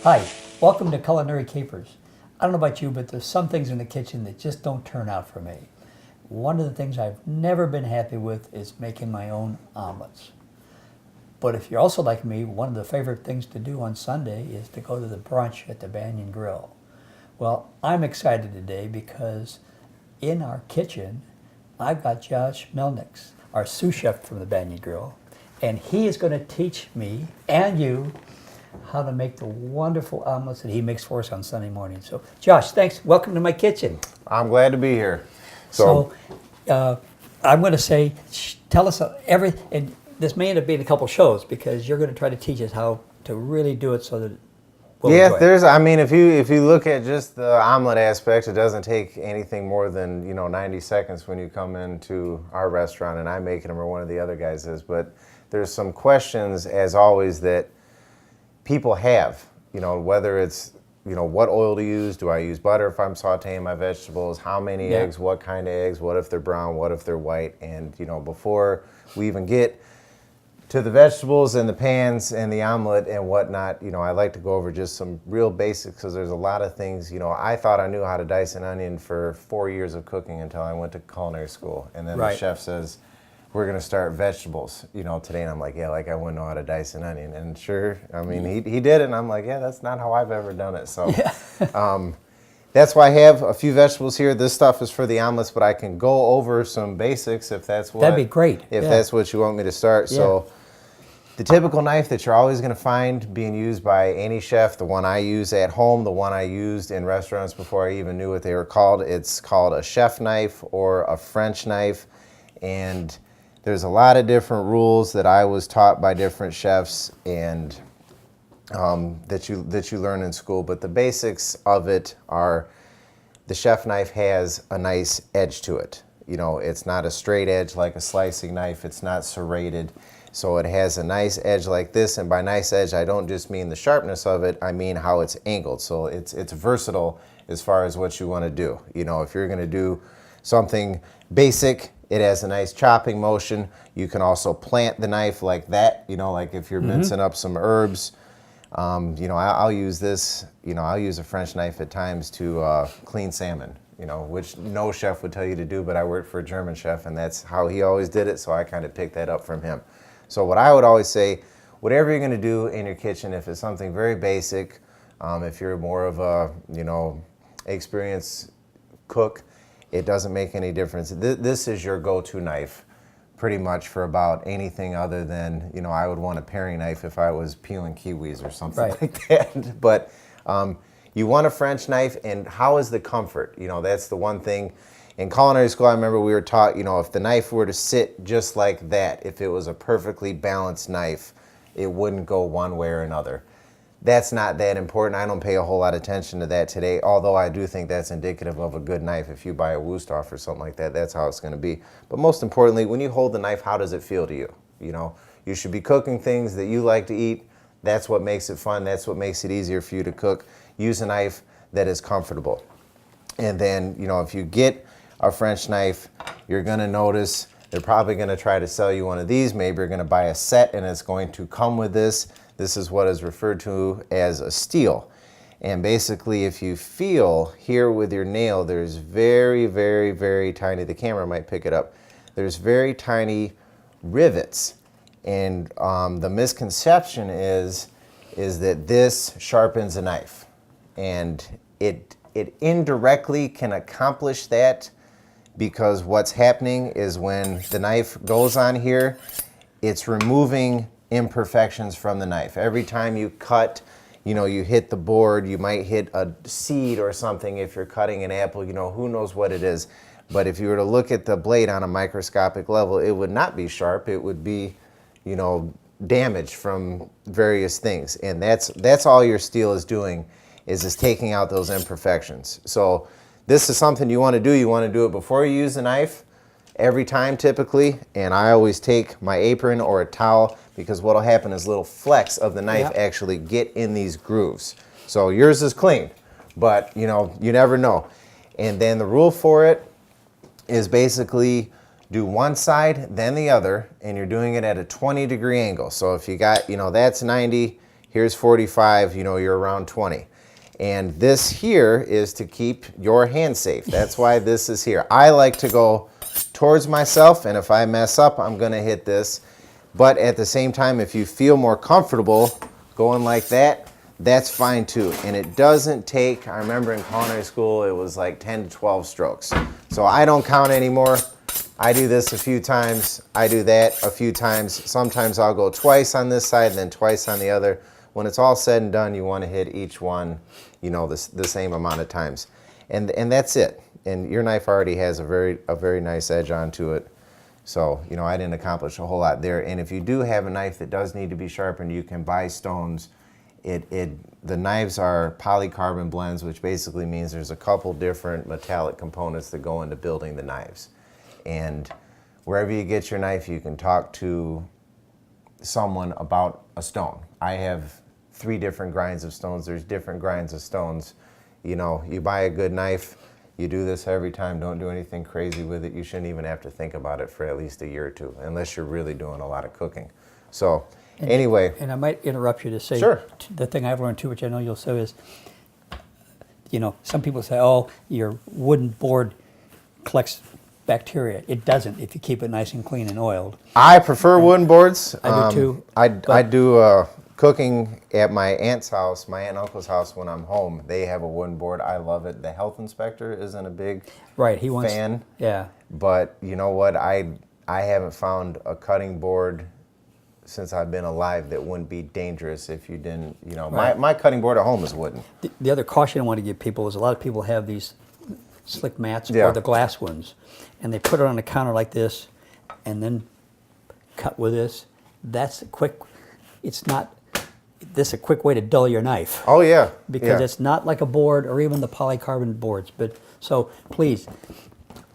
Hi, welcome to Culinary Capers. I don't know about you, but there's some things in the kitchen that just don't turn out for me. One of the things I've never been happy with is making my own omelets. But if you're also like me, one of the favorite things to do on Sunday is to go to the brunch at the Banyan Grill. Well, I'm excited today because in our kitchen, I've got Josh Melnicks, our sous chef from the Banyan Grill, and he is going to teach me and you how to make the wonderful omelets that he makes for us on Sunday morning. So, Josh, thanks. Welcome to my kitchen. I'm glad to be here. So, I'm going to say, tell us and this may end up being a couple shows because you're going to try to teach us how to really do it so that we'll enjoy it. I mean, if you look at just the omelet aspect, it doesn't take anything more than 90 seconds when you come into our restaurant and I'm making them or one of the other guys is. But there's some questions, as always, that people have, whether it's, what oil to use. Do I use butter if I'm sauteing my vegetables? How many eggs? What kind of eggs? What if they're brown? What if they're white? And, before we even get to the vegetables and the pans and the omelet and whatnot, I like to go over just some real basics because there's a lot of things, I thought I knew how to dice an onion for 4 years of cooking until I went to culinary school. And then the chef says, we're going to start vegetables, today. And I'm like, yeah, like I wouldn't know how to dice an onion. And sure, I mean, he did it. And I'm like, yeah, that's not how I've ever done it. So that's why I have a few vegetables here. This stuff is for the omelets, but I can go over some basics if that's what. That'd be great. If that's what you want me to start. Yeah. So the typical knife that you're always going to find being used by any chef, the one I use at home, the one I used in restaurants before I even knew what they were called, it's called a chef knife or a French knife. And there's a lot of different rules that I was taught by different chefs and that you learn in school. But the basics of it are the chef knife has a nice edge to it. It's not a straight edge like a slicing knife. It's not serrated. So it has a nice edge like this. And by nice edge, I don't just mean the sharpness of it. I mean how it's angled. So it's versatile as far as what you want to do. If you're going to do something basic, it has a nice chopping motion. You can also plant the knife like that, like if you're mincing up some herbs. I'll use this, I'll use a French knife at times to clean salmon, which no chef would tell you to do, but I worked for a German chef and that's how he always did it, so I kind of picked that up from him. So what I would always say, whatever you're going to do in your kitchen, if it's something very basic, if you're more of a, experienced cook, it doesn't make any difference. This is your go-to knife pretty much for about anything other than, I would want a paring knife if I was peeling kiwis or something like that. But you want a French knife, and how is the comfort? That's the one thing. In culinary school, I remember we were taught, if the knife were to sit just like that, if it was a perfectly balanced knife, it wouldn't go one way or another. That's not that important. I don't pay a whole lot of attention to that today, although I do think that's indicative of a good knife. If you buy a Wusthof or something like that, that's how it's going to be. But most importantly, when you hold the knife, how does it feel to you? You should be cooking things that you like to eat. That's what makes it fun. That's what makes it easier for you to cook. Use a knife that is comfortable. And then, if you get a French knife, you're going to notice they're probably going to try to sell you one of these. Maybe you're going to buy a set and it's going to come with this. This is what is referred to as a steel. And basically, if you feel here with your nail, there's very, very, very tiny, the camera might pick it up, there's very tiny rivets. And the misconception is that this sharpens a knife. And it indirectly can accomplish that because what's happening is when the knife goes on here, it's removing imperfections from the knife. Every time you cut, you hit the board, you might hit a seed or something if you're cutting an apple, who knows what it is. But if you were to look at the blade on a microscopic level, it would not be sharp. It would be, damaged from various things. And that's all your steel is doing is taking out those imperfections. So this is something you want to do. You want to do it before you use the knife every time typically. And I always take my apron or a towel because what'll happen is little flecks of the knife actually get in these grooves. So yours is clean, but you never know. And then the rule for it is basically do one side, then the other, and you're doing it at a 20-degree angle. So if you got, that's 90, Here's 45, you're around 20. And this here is to keep your hand safe. That's why this is here. I like to go towards myself, and if I mess up, I'm gonna hit this. But at the same time, if you feel more comfortable going like that, that's fine too. And it doesn't take, I remember in culinary school, it was like 10 to 12 strokes. So I don't count anymore. I do this a few times. I do that a few times. Sometimes I'll go twice on this side and then twice on the other. When it's all said and done, you want to hit each one, the same amount of times. And that's it. And your knife already has a very nice edge onto it. So, I didn't accomplish a whole lot there. And if you do have a knife that does need to be sharpened, you can buy stones. The knives are polycarbon blends, which basically means there's a couple different metallic components that go into building the knives. And wherever you get your knife, you can talk to someone about a stone. I have 3 different grinds of stones. There's different grinds of stones. You buy a good knife, you do this every time. Don't do anything crazy with it. You shouldn't even have to think about it for at least a year or 2, unless you're really doing a lot of cooking. So anyway. And I might interrupt you to say, sure. The thing I've learned too, which I know you'll say, is, some people say, oh, your wooden board collects bacteria. It doesn't if you keep it nice and clean and oiled. I prefer wooden boards. I do too. I do cooking at my aunt's house, my aunt and uncle's house when I'm home. They have a wooden board. I love it. The health inspector isn't a big fan. Yeah. But you know what? I haven't found a cutting board since I've been alive that wouldn't be dangerous if you didn't, my cutting board at home is wooden. The other caution I want to give people is a lot of people have these slick mats Yeah. or the glass ones, and they put it on the counter like this and then cut with this. That's a quick, it's not, this is a quick way to dull your knife. Oh yeah. Because yeah. it's not like a board or even the polycarbonate boards. But so please,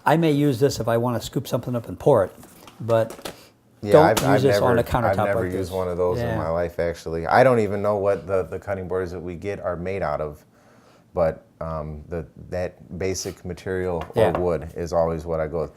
I may use this if I want to scoop something up and pour it, but don't use this on a countertop. I've never like used this. one of those in my life, actually. I don't even know what the cutting boards that we get are made out of, but that basic material or wood is always what I go with.